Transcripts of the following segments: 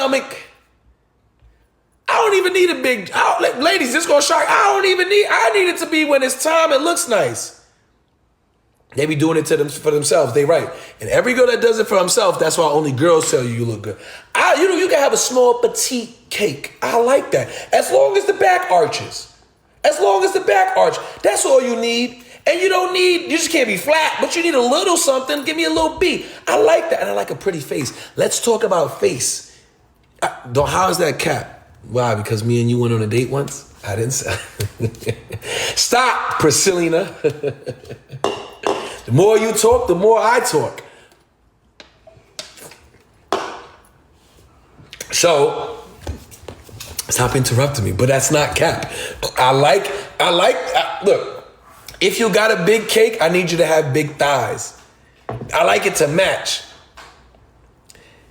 stomach. I don't even need a big, ladies, this gonna shock. I need it to be when it's time, it looks nice. They be doing it for themselves. They right. And every girl that does it for himself, that's why only girls tell you look good. You can have a small petite cake. I like that. As long as the back arches. As long as the back arch. That's all you need. And you just can't be flat, but you need a little something. Give me a little B. I like that. And I like a pretty face. Let's talk about face. How's that cap? Why? Because me and you went on a date once? I didn't say. Stop, Priscillina. The more you talk, the more I talk. So, stop interrupting me, but that's not cap. Look, if you got a big cake, I need you to have big thighs. I like it to match.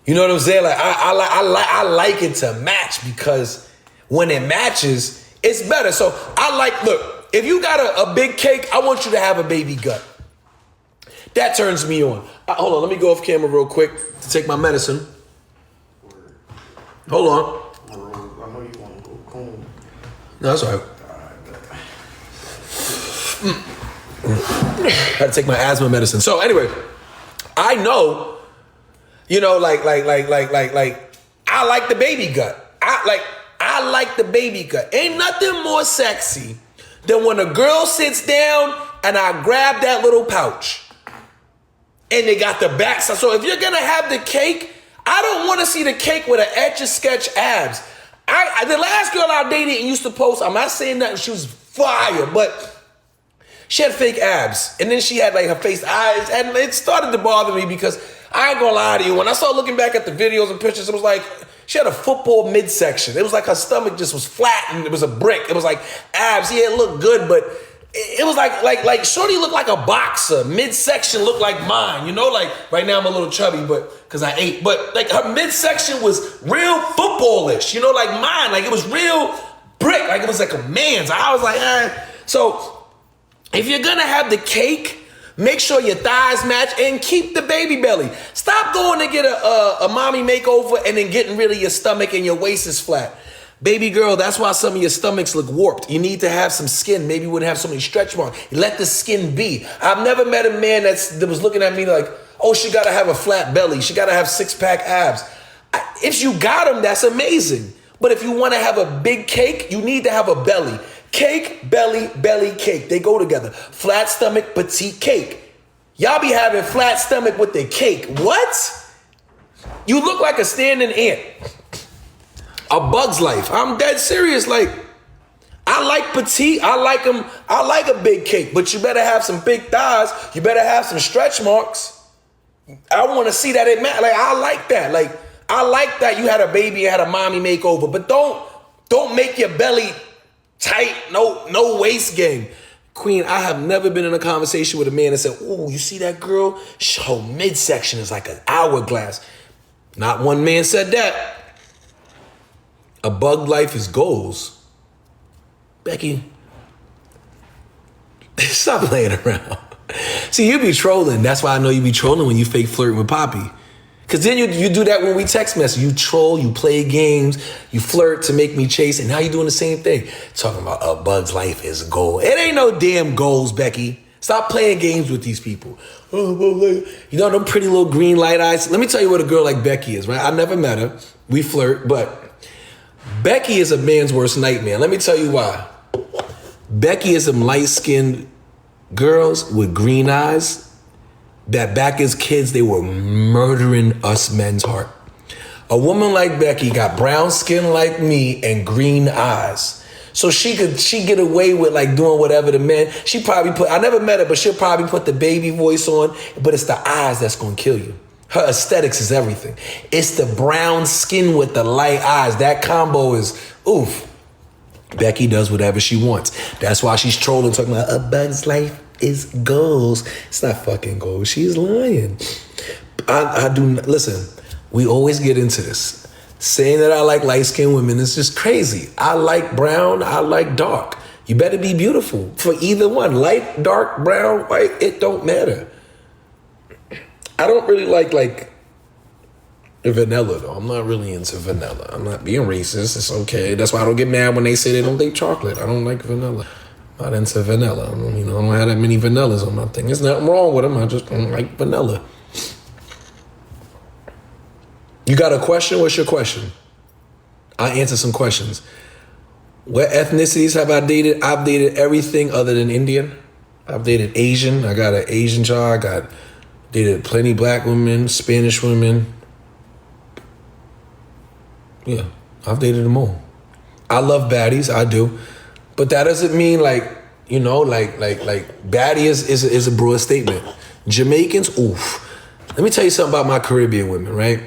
You know what I'm saying? Like I like it to match because when it matches, it's better. So look, if you got a big cake, I want you to have a baby gut. That turns me on. Hold on, let me go off camera real quick to take my medicine. Hold on. I know you want to go home. No, that's all right. I had to take my asthma medicine. So anyway, I know, like I like the baby gut. I like the baby gut. Ain't nothing more sexy than when a girl sits down and I grab that little pouch. And they got the backside. So if you're gonna have the cake, I don't want to see the cake with an Etch-a-Sketch abs. The last girl I dated and used to post, I'm not saying that she was fire, but she had fake abs. And then she had like her face, eyes, and it started to bother me because I ain't gonna lie to you. When I started looking back at the videos and pictures, it was like she had a football midsection. It was like her stomach just was flat and it was a brick. It was like abs. Yeah, it looked good, but it was like shorty looked like a boxer. Midsection looked like mine. Like right now I'm a little chubby, but because I ate. But like her midsection was real footballish. Like mine. Like it was real brick. Like it was like a man's. I was like, So if you're gonna have the cake, make sure your thighs match and keep the baby belly. Stop going to get a mommy makeover and then getting rid of your stomach and your waist is flat. Baby girl, that's why some of your stomachs look warped. You need to have some skin. Maybe you wouldn't have so many stretch marks. Let the skin be. I've never met a man that was looking at me like, oh, she got to have a flat belly. She got to have six-pack abs. If you got them, that's amazing. But if you want to have a big cake, you need to have a belly. Cake, belly, belly, cake. They go together. Flat stomach, petite cake. Y'all be having flat stomach with the cake. What? You look like a standing ant. A Bug's Life. I'm dead serious. Like, I like petite. I like them. I like a big cake, but you better have some big thighs. You better have some stretch marks. I want to see that it matters. Like, I like that. Like, I like that you had a baby and had a mommy makeover, but don't make your belly tight. No waist game. Queen, I have never been in a conversation with a man that said, "Oh, you see that girl? Her midsection is like an hourglass." Not one man said that. A Bug Life is goals. Becky, stop playing around. See, you be trolling. That's why I know you be trolling when you fake flirting with Papi. Because then you do that when we text message. You troll, you play games, you flirt to make me chase, and now you're doing the same thing. Talking about A Bug's Life is a goal. It ain't no damn goals, Becky. Stop playing games with these people. Them pretty little green light eyes. Let me tell you what a girl like Becky is, right? I never met her. We flirt, but Becky is a man's worst nightmare. Let me tell you why. Becky is some light-skinned girls with green eyes that back as kids, they were murdering us men's heart. A woman like Becky got brown skin like me and green eyes. So she get away with like doing whatever the men, she probably I never met her, but she'll probably put the baby voice on, but it's the eyes that's gonna kill you. Her aesthetics is everything. It's the brown skin with the light eyes. That combo is, oof. Becky does whatever she wants. That's why she's trolling, talking about A Bug's Life is goals. It's not fucking goals. She's lying. Listen, we always get into this. Saying that I like light-skinned women is just crazy. I like brown, I like dark. You better be beautiful for either one. Light, dark, brown, white, it don't matter. I don't really like Vanilla though. I'm not really into vanilla. I'm not being racist. It's okay. That's why I don't get mad when they say they don't like chocolate. I don't like vanilla. I'm not into vanilla. I don't have that many vanillas on my thing. There's nothing wrong with them. I just don't like vanilla. You got a question? What's your question? I'll answer some questions. What ethnicities have I dated? I've dated everything other than Indian. I've dated Asian. I got an Asian child. Dated plenty black women, Spanish women. Yeah, I've dated them all. I love baddies, I do. But that doesn't mean like baddie is a broad statement. Jamaicans, oof. Let me tell you something about my Caribbean women, right?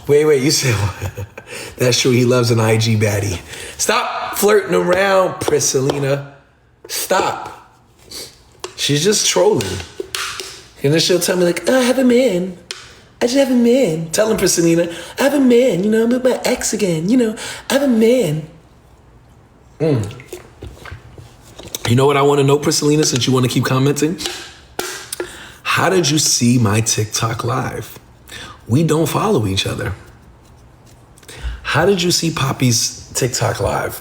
Wait, you said what? That's true, he loves an IG baddie. Stop flirting around, Priscillina. Stop. She's just trolling. And then she'll tell me like, oh, I have a man. I just have a man. Tell him, Priscillina, I have a man. I'm with my ex again. I have a man. You know what I want to know, Priscillina, since you want to keep commenting? How did you see my TikTok live? We don't follow each other. How did you see Papi's TikTok live?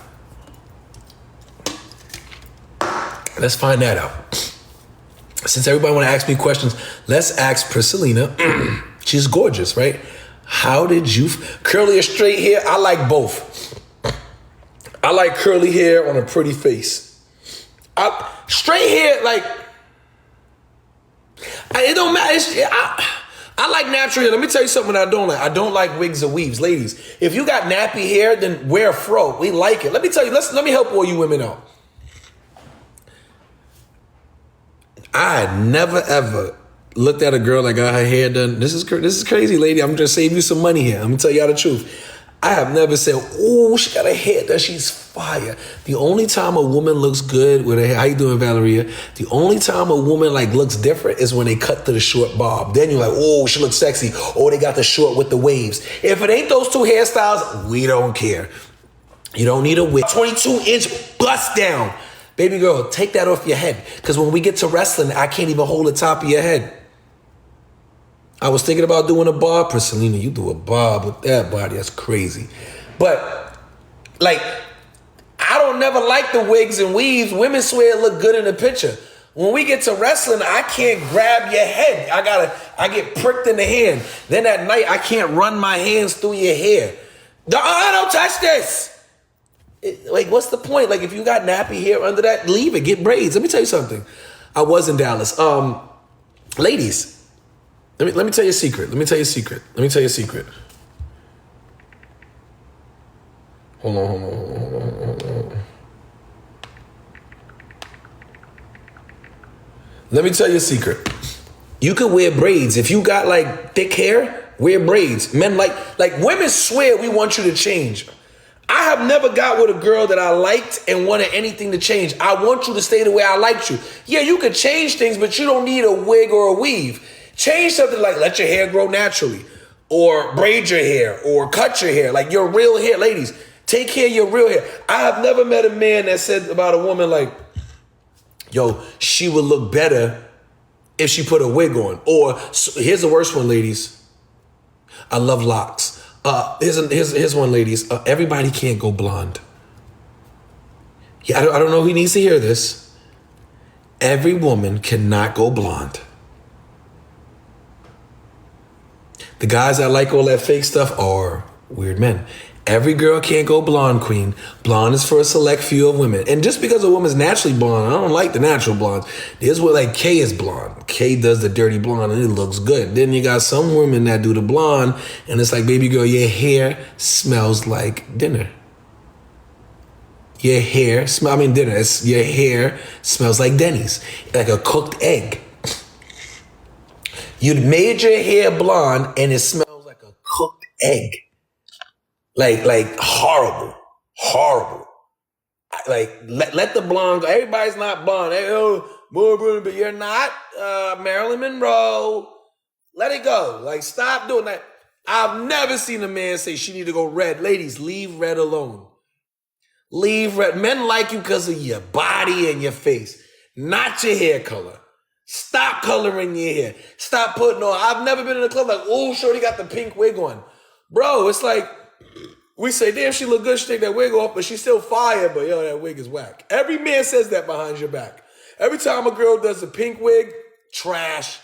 Let's find that out. Since everybody want to ask me questions, let's ask Priscillina. She's gorgeous, right? How did you... Curly or straight hair? I like both. I like curly hair on a pretty face. Straight hair, like... It don't matter. I like natural hair. Let me tell you something I don't like. I don't like wigs or weaves. Ladies, if you got nappy hair, then wear a fro. We like it. Let me tell you, let me help all you women out. I had never, ever looked at a girl that got her hair done. This is crazy, lady. I'm going to save you some money here. I'm going to tell y'all the truth. I have never said, oh, she got her hair done. She's fire. The only time a woman looks good with her hair, how you doing, Valeria? The only time a woman looks different is when they cut to the short bob. Then you're like, oh, she looks sexy. Oh, they got the short with the waves. If it ain't those two hairstyles, we don't care. You don't need a wig. 22-inch bust down. Baby girl, take that off your head. Because when we get to wrestling, I can't even hold the top of your head. I was thinking about doing a bob. Priscillina, you do a bob with that body. That's crazy. But, I don't never like the wigs and weaves. Women swear it look good in the picture. When we get to wrestling, I can't grab your head. I get pricked in the hand. Then at night, I can't run my hands through your hair. Don't touch this. What's the point? If you got nappy hair under that, leave it. Get braids. Let me tell you something. I was in Dallas. Ladies, let me tell you a secret. Let me tell you a secret. Hold on. Let me tell you a secret. You could wear braids. If you got thick hair, wear braids. Men women swear we want you to change. I have never got with a girl that I liked and wanted anything to change. I want you to stay the way I liked you. Yeah, you could change things, but you don't need a wig or a weave. Change something like let your hair grow naturally, or braid your hair, or cut your hair, your real hair. Ladies, take care of your real hair. I have never met a man that said about a woman yo, she would look better if she put a wig on. Or here's the worst one, ladies. I love locks. Here's one, ladies. Everybody can't go blonde. Yeah, I don't know who needs to hear this. Every woman cannot go blonde. The guys that like all that fake stuff are weird men. Every girl can't go blonde, queen. Blonde is for a select few of women. And just because a woman's naturally blonde, I don't like the natural blondes. There's what Kay is blonde. Kay does the dirty blonde and it looks good. Then you got some women that do the blonde and it's baby girl, your hair smells like dinner. Your hair smells like Denny's, like a cooked egg. You made your hair blonde and it smells like a cooked egg. Horrible. Let the blonde go. Everybody's not blonde. But you're not Marilyn Monroe. Let it go. Stop doing that. I've never seen a man say she need to go red. Ladies, leave red alone. Leave red. Men like you because of your body and your face, not your hair color. Stop coloring your hair. Stop putting on. I've never been in a club like, oh, shorty got the pink wig on. Bro, it's like, we say, damn, she look good, she take that wig off, but she's still fire, but yo, that wig is whack. Every man says that behind your back. Every time a girl does a pink wig, trash.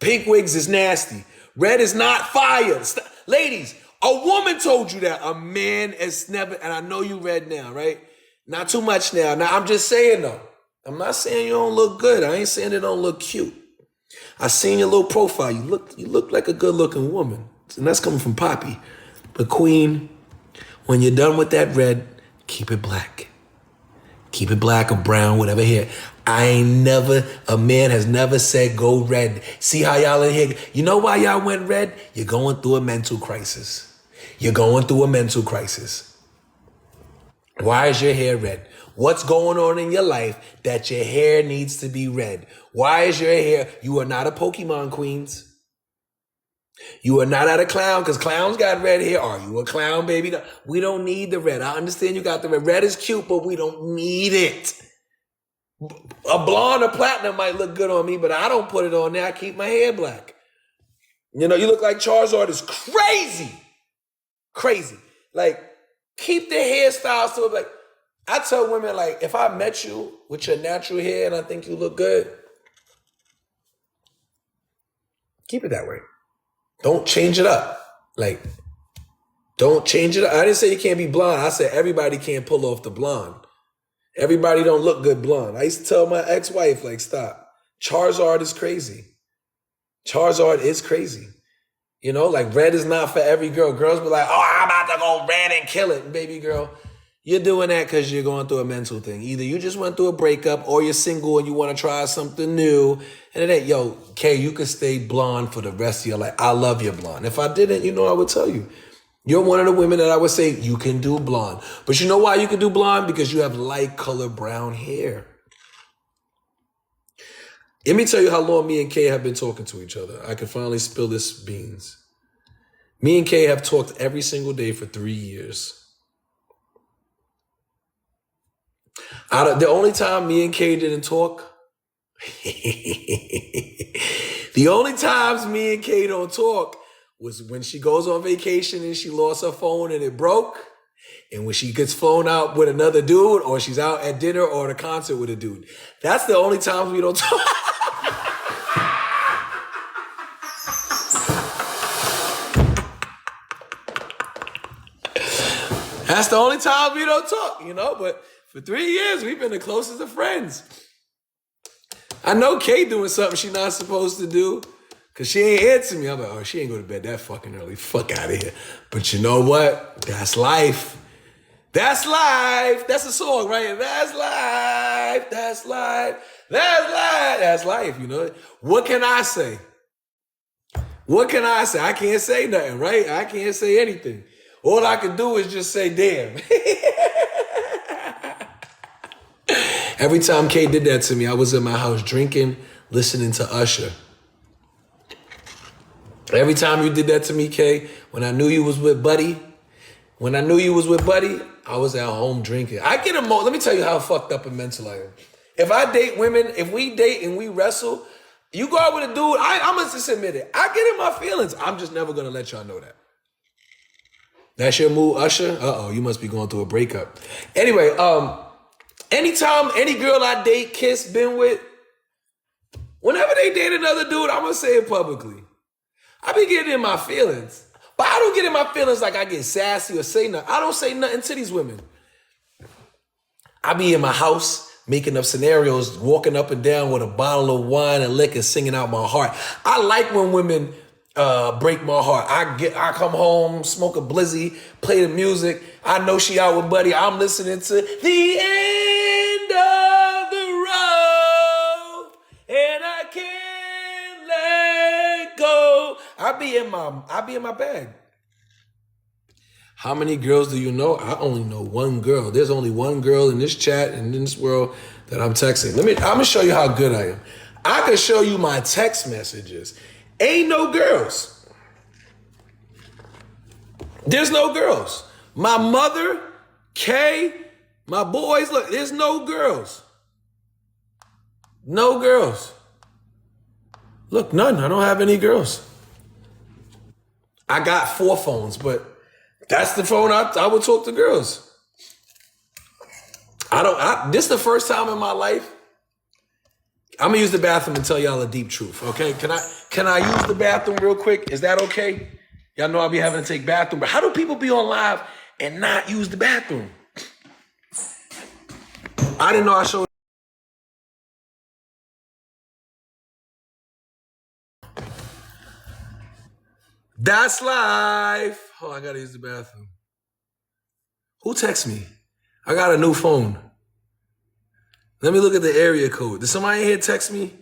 Pink wigs is nasty. Red is not fire. Ladies, a woman told you that. A man is never, and I know you red now, right? Not too much now. Now, I'm just saying though. I'm not saying you don't look good. I ain't saying it don't look cute. I seen your little profile. You look like a good looking woman. And that's coming from Papi. But Queen, when you're done with that red, keep it black. Keep it black or brown, whatever hair. A man has never said go red. See how y'all in here? You know why y'all went red? You're going through a mental crisis. Why is your hair red? What's going on in your life that your hair needs to be red? Why is your hair? You are not a Pokemon, Queens. You are not at a clown because clowns got red hair. Are you a clown, baby? We don't need the red. I understand you got the red. Red is cute, but we don't need it. A blonde or platinum might look good on me, but I don't put it on there. I keep my hair black. You know, you look like Charizard is crazy. Like, keep the hairstyles to it. Like, I tell women, like, if I met you with your natural hair and I think you look good, keep it that way. Don't change it up. Like, don't change it up. I didn't say you can't be blonde. I said everybody can't pull off the blonde. Everybody don't look good blonde. I used to tell my ex-wife, like, stop. Charizard is crazy. You know, like, red is not for every girl. Girls be like, oh, I'm about to go red and kill it. Baby girl, you're doing that because you're going through a mental thing. Either you just went through a breakup or you're single and you want to try something new. And it ain't, yo, Kay, you could stay blonde for the rest of your life. I love your blonde. If I didn't, you know, I would tell you. You're one of the women that I would say you can do blonde. But you know why you can do blonde? Because you have light color brown hair. Let me tell you how long me and Kay have been talking to each other. I can finally spill this beans. Me and Kay have talked every single day for 3 years. The only time me and Kay didn't talk, the only times me and Kay don't talk was when she goes on vacation and she lost her phone and it broke, and when she gets flown out with another dude, or she's out at dinner or at a concert with a dude. That's the only times we don't talk. That's the only time we don't talk, you know, but for 3 years, we've been the closest of friends. I know Kay doing something she's not supposed to do because she ain't answer me. I'm like, oh, she ain't go to bed that fucking early. Fuck out of here. But you know what? That's life. That's life. That's a song, right? That's life. That's life. That's life. That's life, you know? What can I say? What can I say? I can't say nothing, right? I can't say anything. All I can do is just say, damn. Every time Kay did that to me, I was in my house drinking, listening to Usher. Every time you did that to me, Kay, when I knew you was with Buddy, I was at home drinking. I get let me tell you how fucked up and mental I am. If I date women, if we date and we wrestle, you go out with a dude, I must just admit it. I get in my feelings. I'm just never going to let y'all know that. That's your move, Usher? Uh-oh, you must be going through a breakup. Anyway, anytime any girl I date, kiss, been with, whenever they date another dude, I'm going to say it publicly. I be getting in my feelings. But I don't get in my feelings like I get sassy or say nothing. I don't say nothing to these women. I be in my house making up scenarios, walking up and down with a bottle of wine and liquor, singing out my heart. I like when women break my heart. I come home, smoke a blizzy, play the music. I know she out with Buddy. I'm listening to the end of the road, and I can't let go. I be in my bag. How many girls do you know? I only know one girl. There's only one girl in this chat and in this world that I'm texting. I'm gonna show you how good I am. I can show you my text messages. Ain't no girls. There's no girls. My mother, Kay, my boys, look, there's no girls. No girls. Look, none. I don't have any girls. I got 4 phones, but that's the phone I would talk to girls. This is the first time in my life. I'm gonna use the bathroom and tell y'all a deep truth, okay? Can I use the bathroom real quick? Is that okay? Y'all know I'll be having to take bathroom, but how do people be on live and not use the bathroom? I didn't know I showed. That's life. Oh, I gotta use the bathroom. Who texts me? I got a new phone. Let me look at the area code. Did somebody in here text me?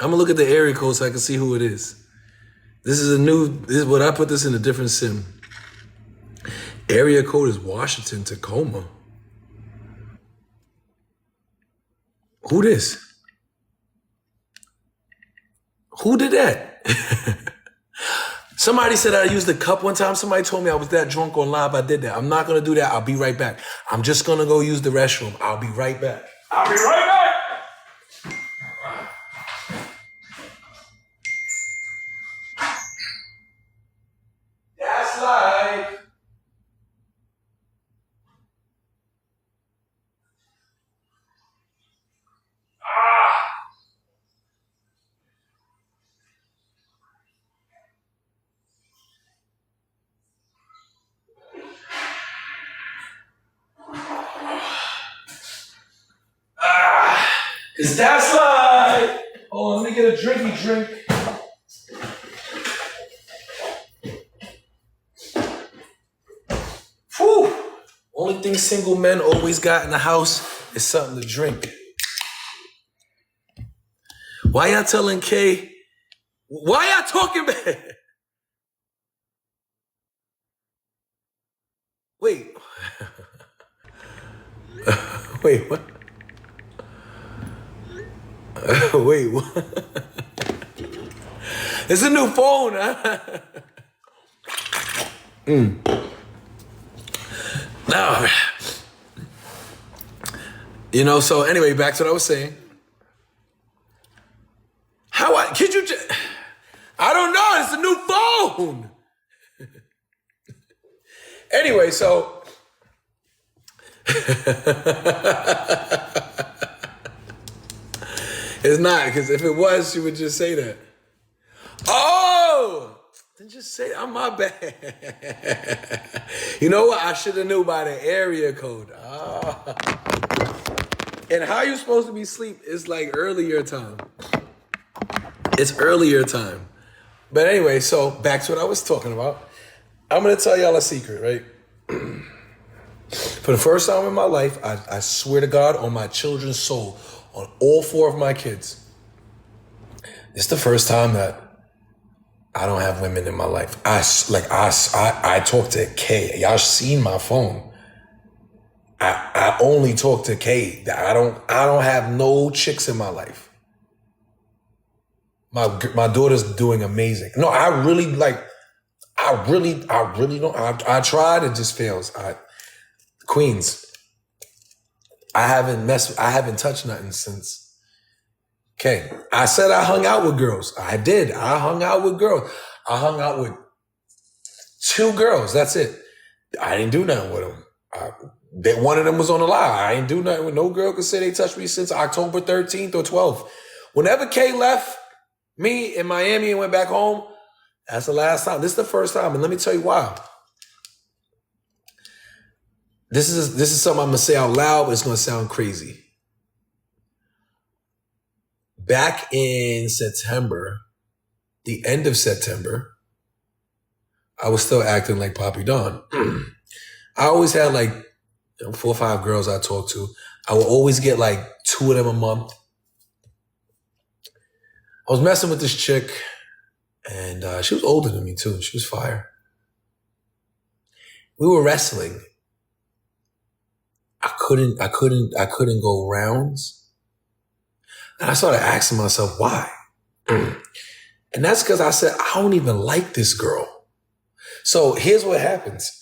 I'm gonna look at the area code so I can see who it is. This is what I put this in a different SIM. Area code is Washington, Tacoma. Who this? Who did that? Somebody said I used the cup one time. Somebody told me I was that drunk on live. I did that. I'm not gonna do that. I'll be right back. I'm just gonna go use the restroom. I'll be right back. I'll be right back. That's life. Cause that's life. Oh, let me get a drinky drink. Whew. Only thing single men always got in the house is something to drink. Why y'all telling Kay? Why y'all talking about? Wait. Wait, what? Wait, what? It's a new phone, huh? No. You know, so anyway, back to what I was saying. Could you just, I don't know, it's a new phone. Anyway, so. It's not, because if it was, she would just say that. Oh! Then just say, I'm my bad. You know what? I should have knew by the area code. Oh. And how you supposed to be asleep is like earlier time. It's earlier time. But anyway, so back to what I was talking about. I'm going to tell y'all a secret, right? For the first time in my life, I swear to God on my children's soul, on all 4 of my kids, it's the first time that I don't have women in my life. I talk to Kay. Y'all seen my phone. I only talk to Kay. I don't have no chicks in my life. My daughter's doing amazing. No, I really don't. I tried, it just fails. Queens, I haven't touched nothing since. Okay, I said I hung out with girls. I did. I hung out with girls. I hung out with 2 girls. That's it. I didn't do nothing with them. One of them was on the line. I ain't do nothing with no girl could say they touched me since October 13th or 12th. Whenever Kay left me in Miami and went back home, that's the last time. This is the first time, and let me tell you why. This is something I'm gonna say out loud, but it's gonna sound crazy. Back in September, the end of September, I was still acting like Papi Don. I always had like 4 or 5 girls I talked to. I would always get like 2 of them a month. I was messing with this chick, and she was older than me too. She was fire. We were wrestling. I couldn't go rounds. And I started asking myself, why? And that's because I said, I don't even like this girl. So here's what happens.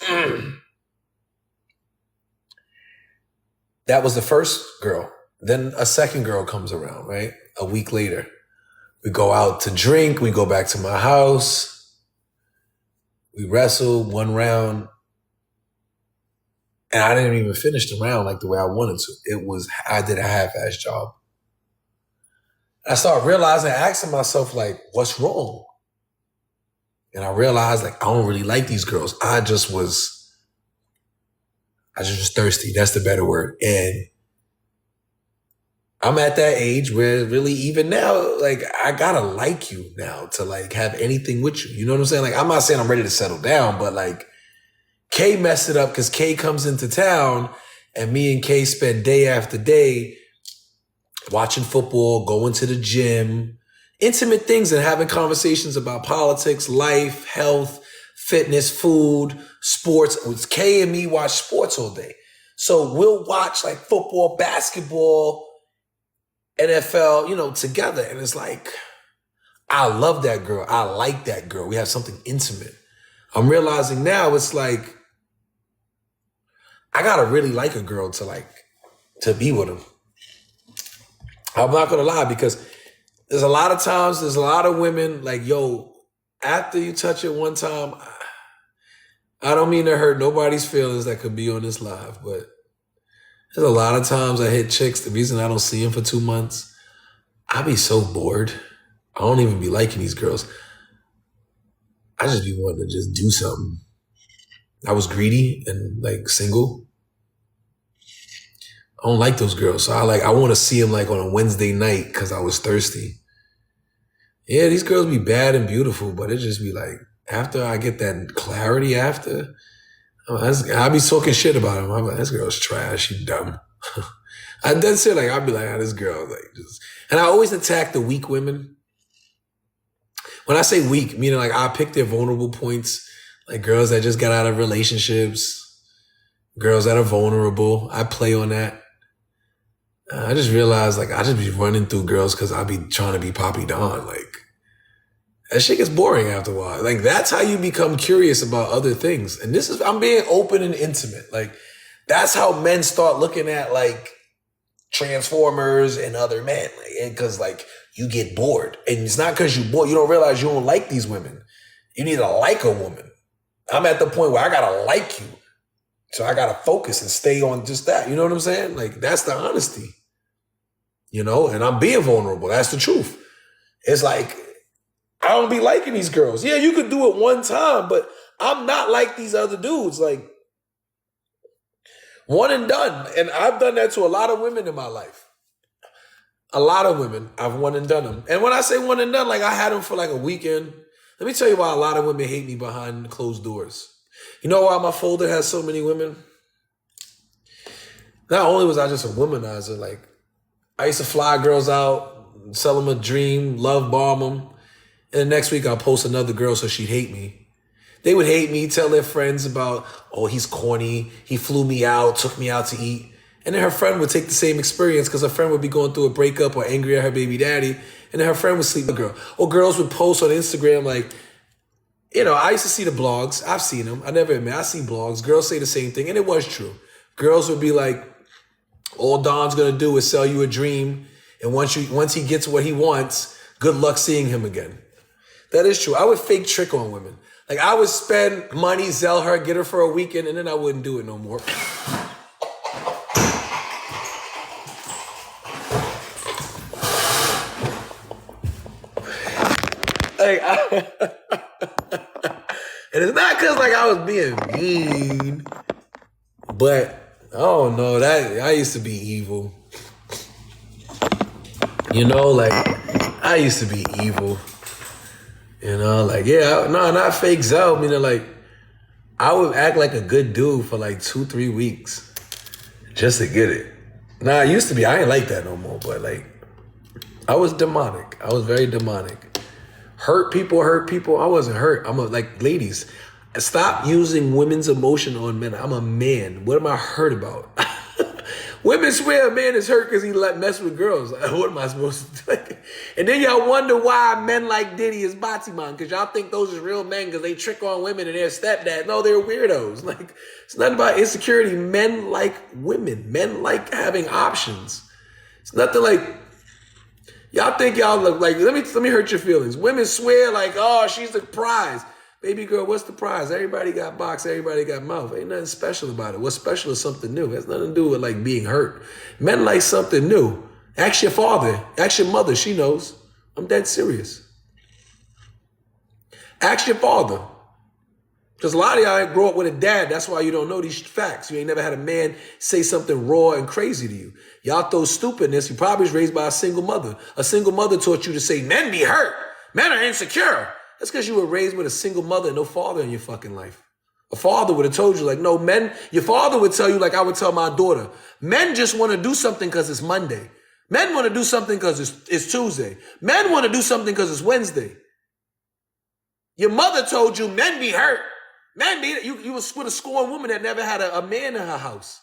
That was the first girl, Then a second girl comes around, right? A week later. We go out to drink. We go back to my house. We wrestle one round. And I didn't even finish the round like the way I wanted to. I did a half-ass job. I started realizing, asking myself, like, what's wrong? And I realized, like, I don't really like these girls. I just was thirsty. That's the better word. And I'm at that age where really even now, like, I gotta like you now to like have anything with you. You know what I'm saying? Like, I'm not saying I'm ready to settle down, but like Kay messed it up because Kay comes into town and me and Kay spend day after day watching football, going to the gym, intimate things and having conversations about politics, life, health, fitness, food, sports. It's Kay and me watch sports all day. So we'll watch like football, basketball, NFL, you know, together. And it's like, I love that girl. I like that girl. We have something intimate. I'm realizing now it's like, I gotta really like a girl to be with him. I'm not gonna lie, because there's a lot of times, there's a lot of women like, yo, after you touch it one time, I don't mean to hurt nobody's feelings that could be on this live, but there's a lot of times I hit chicks, the reason I don't see them for 2 months, I be so bored. I don't even be liking these girls. I just be wanting to just do something. I was greedy and like single. I don't like those girls. So I want to see them like on a Wednesday night because I was thirsty. Yeah, these girls be bad and beautiful, but it just be like, after I get that clarity after, I be talking shit about them. I'm like, this girl's trash. She dumb. I then say like, I'll be like, this girl like just, and I always attack the weak women. When I say weak, meaning like I pick their vulnerable points, like girls that just got out of relationships, girls that are vulnerable. I play on that. I just realized like I just be running through girls because I be trying to be Papi Don. Like that shit gets boring after a while. Like that's how you become curious about other things. And this is, I'm being open and intimate. Like that's how men start looking at like Transformers and other men. Because like you get bored. And it's not because you're bored. You don't realize you don't like these women. You need to like a woman. I'm at the point where I gotta like you. So I gotta focus and stay on just that. You know what I'm saying? Like that's the honesty. You know, and I'm being vulnerable. That's the truth. It's like, I don't be liking these girls. Yeah, you could do it one time, but I'm not like these other dudes. Like, one and done. And I've done that to a lot of women in my life. A lot of women, I've one and done them. And when I say one and done, like I had them for like a weekend. Let me tell you why a lot of women hate me behind closed doors. You know why my folder has so many women? Not only was I just a womanizer, like I used to fly girls out, sell them a dream, love bomb them. And the next week I'll post another girl so she'd hate me. They would hate me, tell their friends about, oh, he's corny. He flew me out, took me out to eat. And then her friend would take the same experience because her friend would be going through a breakup or angry at her baby daddy. And then her friend would sleep with a girl. Or girls would post on Instagram like, you know, I used to see the blogs. I've seen them. I never admit, I see blogs. Girls say the same thing. And it was true. Girls would be like, all Don's going to do is sell you a dream. And once he gets what he wants, good luck seeing him again. That is true. I would fake trick on women. Like I would spend money, sell her, get her for a weekend, and then I wouldn't do it no more. And it's not because like I was being mean, but I don't know, that I used to be evil. You know, like I used to be evil. You know, like, yeah, no, not fake Zell. Meaning like I would act like a good dude for like 2-3 weeks just to get it. Nah, I used to be, I ain't like that no more, but like I was demonic. I was very demonic. Hurt people. I wasn't hurt. Like, ladies, stop using women's emotion on men. I'm a man. What am I hurt about? Women swear a man is hurt because he mess with girls. What am I supposed to do? And then y'all wonder why men like Diddy is Batiman, because y'all think those is real men because they trick on women and their stepdad. No, they're weirdos. Like, it's nothing about insecurity. Men like women. Men like having options. It's nothing like, y'all think y'all look like, let me hurt your feelings. Women swear like, oh, she's the prize. Baby girl, what's the prize? Everybody got box, everybody got mouth. Ain't nothing special about it. What's special is something new. It has nothing to do with like being hurt. Men like something new. Ask your father, ask your mother, she knows. I'm dead serious. Ask your father. Because a lot of y'all ain't grow up with a dad. That's why you don't know these facts. You ain't never had a man say something raw and crazy to you. Y'all throw stupidness. You probably was raised by a single mother. A single mother taught you to say, men be hurt. Men are insecure. That's because you were raised with a single mother and no father in your fucking life. A father would have told you like, no, men, your father would tell you like I would tell my daughter, men just want to do something because it's Monday. Men want to do something because it's Tuesday. Men want to do something because it's Wednesday. Your mother told you men be hurt. Men be, you was with a scorned woman that never had a man in her house.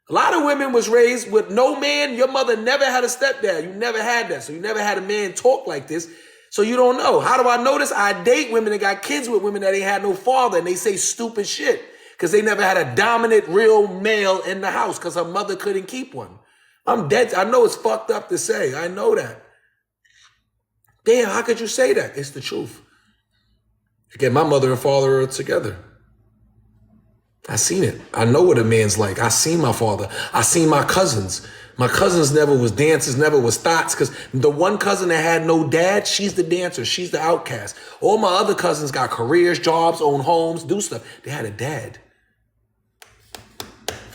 A lot of women was raised with no man. Your mother never had a stepdad. You never had that. So you never had a man talk like this. So you don't know. How do I know this? I date women that got kids with women that ain't had no father and they say stupid shit because they never had a dominant real male in the house because her mother couldn't keep one. I'm dead. I know it's fucked up to say. I know that. Damn, how could you say that? It's the truth. Again, my mother and father are together. I seen it. I know what a man's like. I seen my father. I seen my cousins. My cousins never was dancers, never was thoughts, because the one cousin that had no dad, she's the dancer. She's the outcast. All my other cousins got careers, jobs, own homes, do stuff. They had a dad.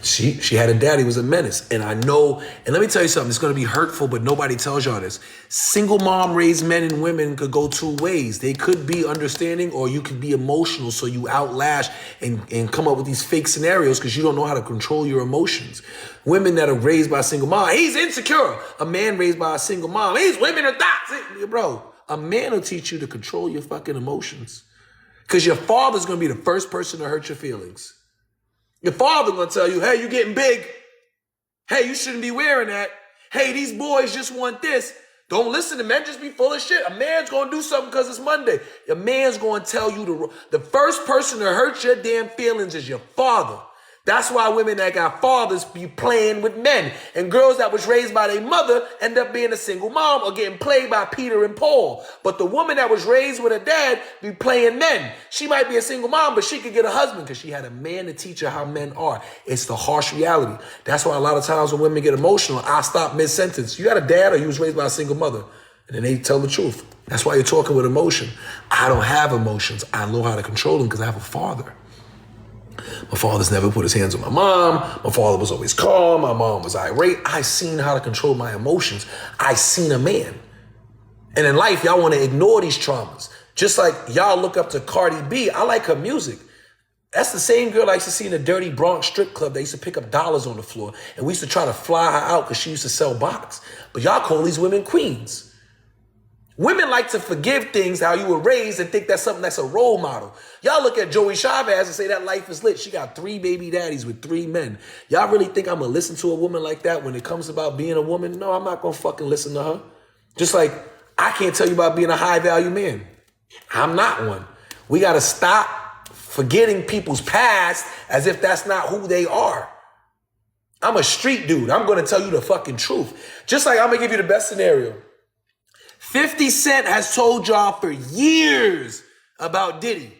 She had a dad. He was a menace. And I know, and let me tell you something, it's going to be hurtful, but nobody tells y'all this. Single mom raised men and women could go two ways. They could be understanding or you could be emotional. So you outlash and come up with these fake scenarios because you don't know how to control your emotions. Women that are raised by a single mom, he's insecure. A man raised by a single mom, he's women are thoughts. Bro, a man will teach you to control your fucking emotions because your father's going to be the first person to hurt your feelings. Your father gonna tell you, hey, you getting big. Hey, you shouldn't be wearing that. Hey, these boys just want this. Don't listen to men, just be full of shit. A man's gonna do something because it's Monday. A man's gonna tell you the first person to hurt your damn feelings is your father. That's why women that got fathers be playing with men. And girls that was raised by their mother end up being a single mom or getting played by Peter and Paul. But the woman that was raised with a dad be playing men. She might be a single mom, but she could get a husband because she had a man to teach her how men are. It's the harsh reality. That's why a lot of times when women get emotional, I stop mid-sentence. You got a dad or you was raised by a single mother? And then they tell the truth. That's why you're talking with emotion. I don't have emotions. I know how to control them because I have a father. My father's never put his hands on my mom. My father was always calm. My mom was irate. I seen how to control my emotions. I seen a man. And in life, y'all want to ignore these traumas. Just like y'all look up to Cardi B. I like her music. That's the same girl I used to see in the dirty Bronx strip club. They used to pick up dollars on the floor. And we used to try to fly her out because she used to sell box. But y'all call these women queens. Women like to forgive things how you were raised and think that's something that's a role model. Y'all look at Joey Chavez and say that life is lit. She got 3 baby daddies with 3 men. Y'all really think I'm going to listen to a woman like that when it comes about being a woman? No, I'm not going to fucking listen to her. Just like I can't tell you about being a high value man. I'm not one. We got to stop forgetting people's past as if that's not who they are. I'm a street dude. I'm going to tell you the fucking truth. Just like I'm going to give you the best scenario. 50 Cent has told y'all for years about Diddy.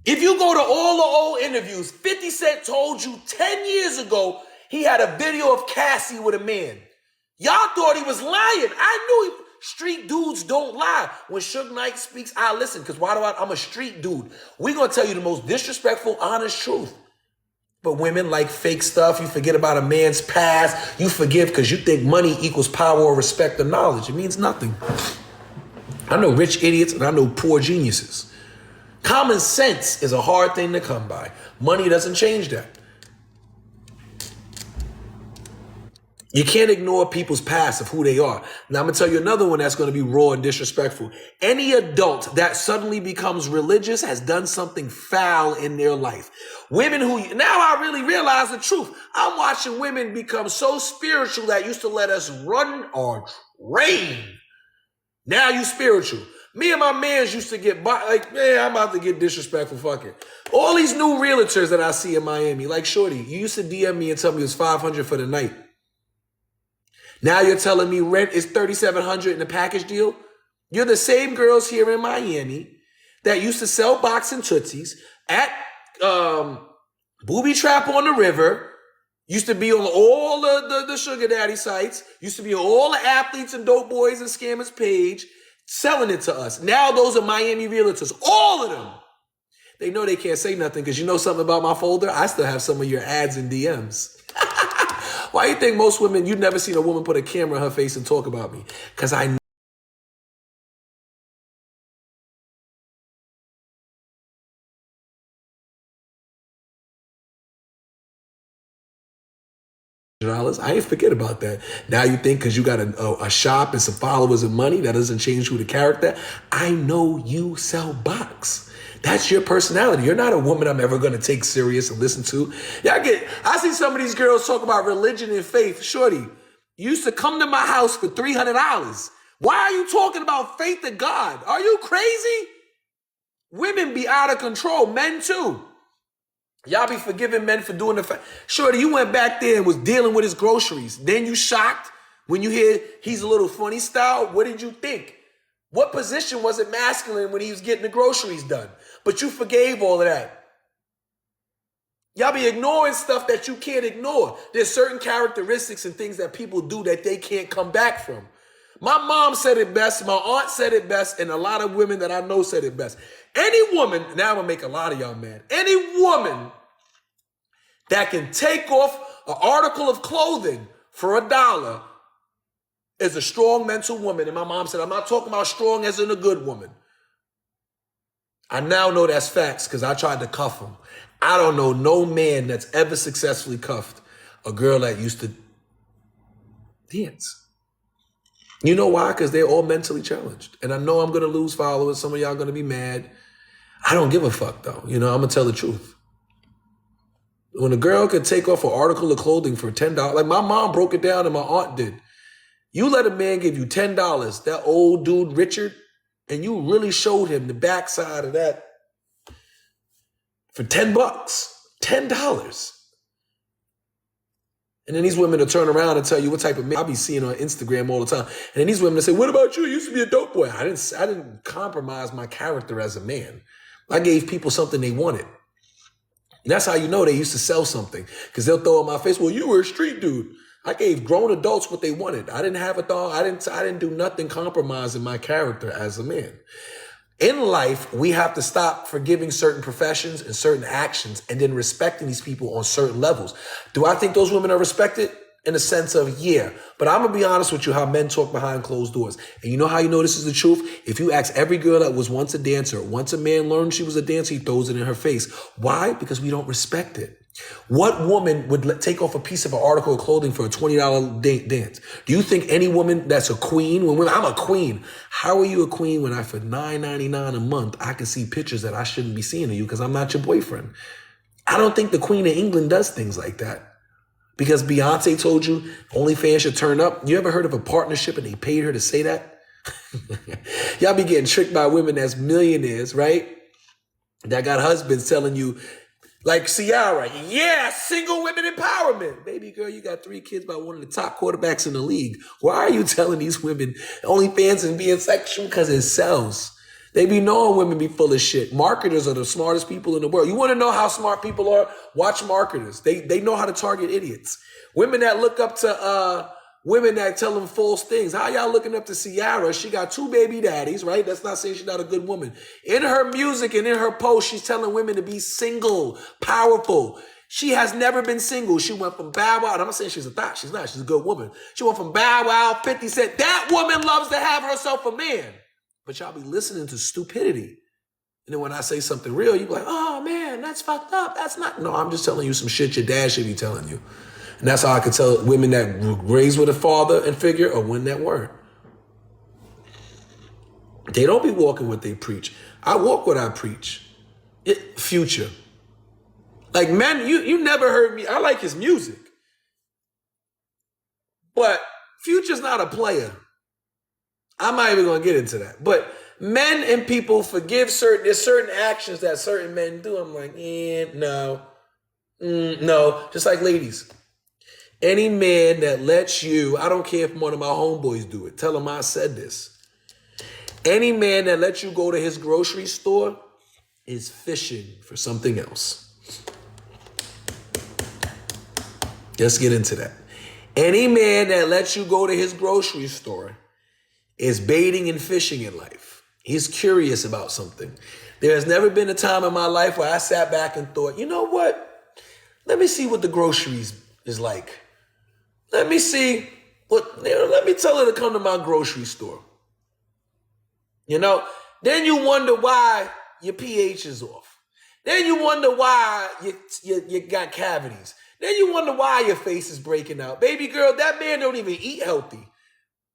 If you go to all the old interviews, 50 Cent told you 10 years ago he had a video of Cassie with a man. Y'all thought he was lying. I knew street dudes don't lie. When Suge Knight speaks, I listen, because I'm a street dude. We're going to tell you the most disrespectful, honest truth. But women like fake stuff. You forget about a man's past. You forgive because you think money equals power or respect or knowledge. It means nothing. I know rich idiots and I know poor geniuses. Common sense is a hard thing to come by. Money doesn't change that. You can't ignore people's past of who they are. Now, I'm going to tell you another one that's going to be raw and disrespectful. Any adult that suddenly becomes religious has done something foul in their life. Women who, now I really realize the truth. I'm watching women become so spiritual that used to let us run or train. Now you spiritual. Me and my mans used to get, like, man, I'm about to get disrespectful, fuck it. All these new realtors that I see in Miami, like Shorty, you used to DM me and tell me it was $500 for the night. Now you're telling me rent is $3,700 in the package deal? You're the same girls here in Miami that used to sell boxing tootsies at Booby Trap on the River, used to be on all the sugar daddy sites, used to be on all the athletes and dope boys and scammers page, selling it to us. Now those are Miami realtors, all of them. They know they can't say nothing because you know something about my folder? I still have some of your ads and DMs. Why you think most women, you've never seen a woman put a camera in her face and talk about me? Because I $100. I ain't forget about that. Now you think because you got a shop and some followers and money, that doesn't change who the character. I know you sell box. That's your personality. You're not a woman I'm ever going to take serious and listen to. Yeah, I see some of these girls talk about religion and faith. Shorty, you used to come to my house for $300. Why are you talking about faith in God? Are you crazy? Women be out of control. Men too. Y'all be forgiving men for doing the Shorty, you went back there and was dealing with his groceries. Then you shocked when you hear he's a little funny style. What did you think? What position was it masculine when he was getting the groceries done? But you forgave all of that. Y'all be ignoring stuff that you can't ignore. There's certain characteristics and things that people do that they can't come back from. My mom said it best. My aunt said it best. And a lot of women that I know said it best. Any woman, now I'm going to make a lot of y'all mad. Any woman that can take off an article of clothing for $1 is a strong mental woman. And my mom said, I'm not talking about strong as in a good woman. I now know that's facts because I tried to cuff him. I don't know no man that's ever successfully cuffed a girl that used to dance. You know why? Because they're all mentally challenged. And I know I'm going to lose followers. Some of y'all going to be mad. I don't give a fuck, though. You know, I'm going to tell the truth. When a girl could take off an article of clothing for $10, like my mom broke it down and my aunt did. You let a man give you $10, that old dude, Richard, and you really showed him the backside of that for $10. $10. And then these women will turn around and tell you what type of man I be seeing on Instagram all the time. And then these women will say, what about you? You used to be a dope boy. I didn't compromise my character as a man. I gave people something they wanted. And that's how you know they used to sell something. Because they'll throw in my face, well, you were a street dude. I gave grown adults what they wanted. I didn't have a thought. I didn't do nothing compromising my character as a man. In life, we have to stop forgiving certain professions and certain actions and then respecting these people on certain levels. Do I think those women are respected? In a sense of, yeah. But I'm going to be honest with you how men talk behind closed doors. And you know how you know this is the truth? If you ask every girl that was once a dancer, once a man learned she was a dancer, he throws it in her face. Why? Because we don't respect it. What woman would take off a piece of an article of clothing for a $20 dance? Do you think any woman that's a queen, I'm a queen. How are you a queen when for $9.99 a month, I can see pictures that I shouldn't be seeing of you because I'm not your boyfriend? I don't think the Queen of England does things like that. Because Beyonce told you OnlyFans should turn up. You ever heard of a partnership and they paid her to say that? Y'all be getting tricked by women that's millionaires, right? That got husbands telling you, like Ciara, yeah, single women empowerment. Baby girl, you got 3 kids by one of the top quarterbacks in the league. Why are you telling these women OnlyFans and being sexual? Because it sells. They be knowing women be full of shit. Marketers are the smartest people in the world. You want to know how smart people are? Watch marketers. They know how to target idiots. Women that look up to women that tell them false things. How y'all looking up to Ciara? She got 2 baby daddies, right? That's not saying she's not a good woman. In her music and in her post, she's telling women to be single, powerful. She has never been single. She went from Bow Wow, and I'm not saying she's a thot. She's not. She's a good woman. She went from Bow Wow, 50 Cent. That woman loves to have herself a man. But y'all be listening to stupidity. And then when I say something real, you be like, oh man, that's fucked up. That's not. No, I'm just telling you some shit your dad should be telling you. And that's how I could tell women that were raised with a father and figure or women that weren't. They don't be walking what they preach. I walk what I preach. Future. Like men, you never heard me. I like his music. But Future's not a player. I'm not even going to get into that. But men and people forgive there's certain actions that certain men do. I'm like, no. Just like ladies. Any man that lets you, I don't care if one of my homeboys do it, tell him I said this. Any man that lets you go to his grocery store is fishing for something else. Let's get into that. Any man that lets you go to his grocery store is baiting and fishing in life. He's curious about something. There has never been a time in my life where I sat back and thought, you know what? Let me see what the groceries is like. Let me see let me tell her to come to my grocery store. Then you wonder why your pH is off. Then you wonder why you got cavities. Then you wonder why your face is breaking out. Baby girl, that man don't even eat healthy.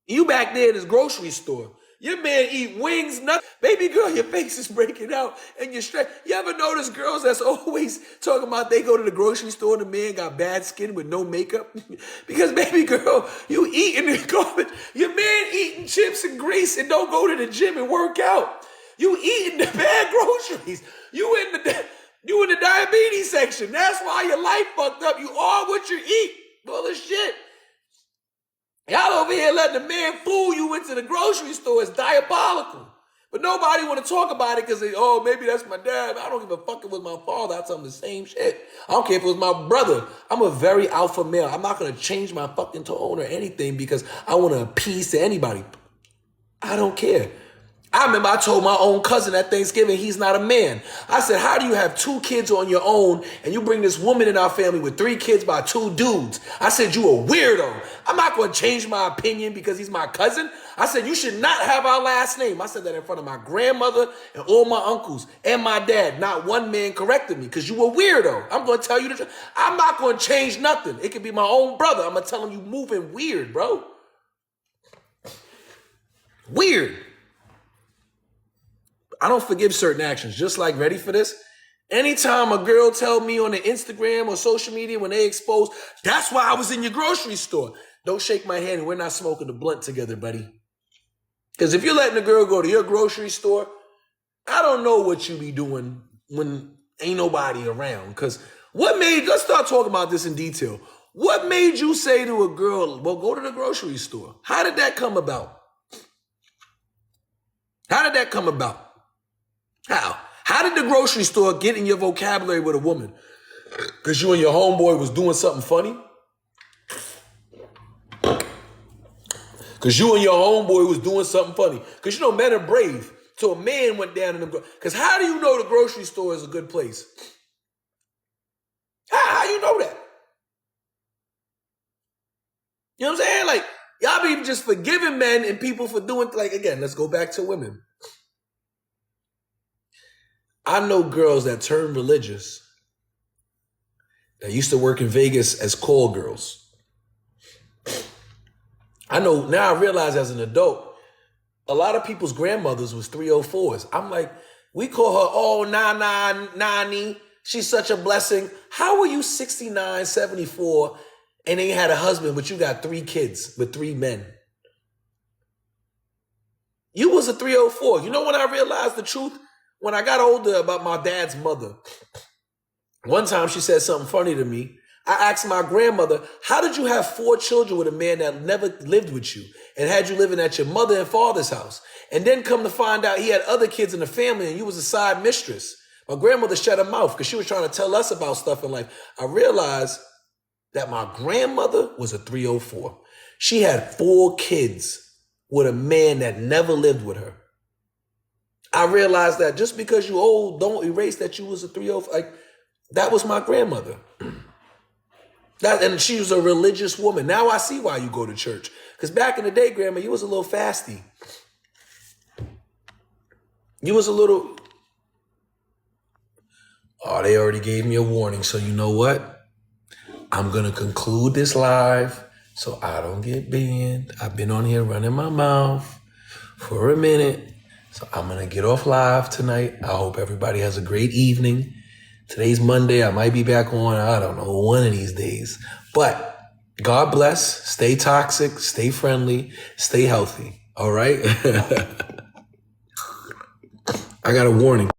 You back there in his grocery store. Your man eat wings, nothing. Baby girl, your face is breaking out and you're stressed. You ever notice girls that's always talking about they go to the grocery store and the man got bad skin with no makeup? Because baby girl, you eating the garbage. Your man eating chips and grease and don't go to the gym and work out. You eating the bad groceries. You in the diabetes section. That's why your life fucked up. You are what you eat. Full of shit. Y'all over here letting the man fool you into the grocery store is diabolical. But nobody want to talk about it because maybe that's my dad. I don't give a fuck if it was my father. I tell him the same shit. I don't care if it was my brother. I'm a very alpha male. I'm not going to change my fucking tone or anything because I want to appease to anybody. I don't care. I remember I told my own cousin at Thanksgiving, he's not a man. I said, how do you have 2 kids on your own and you bring this woman in our family with 3 kids by 2 dudes? I said, you a weirdo. I'm not going to change my opinion because he's my cousin. I said, you should not have our last name. I said that in front of my grandmother and all my uncles and my dad. Not one man corrected me because you a weirdo. I'm going to tell you the truth. I'm not going to change nothing. It could be my own brother. I'm going to tell him you moving weird, bro. Weird. I don't forgive certain actions. Just like, ready for this? Anytime a girl tell me on the Instagram or social media when they expose, that's why I was in your grocery store. Don't shake my hand. We're not smoking the blunt together, buddy. Because if you're letting a girl go to your grocery store, I don't know what you be doing when ain't nobody around. Because let's start talking about this in detail. What made you say to a girl, well, go to the grocery store? How did that come about? How did that come about? How? How did the grocery store get in your vocabulary with a woman? Because you and your homeboy was doing something funny? Because you and your homeboy was doing something funny? Because men are brave. So a man went down in them. Because how do you know the grocery store is a good place? How you know that? You know what I'm saying? Like, y'all be just forgiving men and people for doing, again, let's go back to women. I know girls that turn religious that used to work in Vegas as call girls. I know, now I realize as an adult, a lot of people's grandmothers was 304s. I'm like, we call her, Nani, she's such a blessing. How are you 69, 74, and ain't had a husband, but you got 3 kids with 3 men? You was a 304. You know when I realized the truth? When I got older about my dad's mother, one time she said something funny to me. I asked my grandmother, how did you have 4 children with a man that never lived with you and had you living at your mother and father's house? And then come to find out he had other kids in the family and you was a side mistress. My grandmother shut her mouth because she was trying to tell us about stuff in life. I realized that my grandmother was a 304. She had 4 kids with a man that never lived with her. I realized that just because you old, don't erase that you was a 304. That was my grandmother. And she was a religious woman. Now I see why you go to church. Because back in the day, Grandma, you was a little fasty. You was a little... Oh, they already gave me a warning. So you know what? I'm going to conclude this live so I don't get banned. I've been on here running my mouth for a minute. So I'm going to get off live tonight. I hope everybody has a great evening. Today's Monday. I might be back on, I don't know, one of these days. But God bless. Stay toxic. Stay friendly. Stay healthy. All right? I got a warning.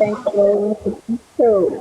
Thanks for too.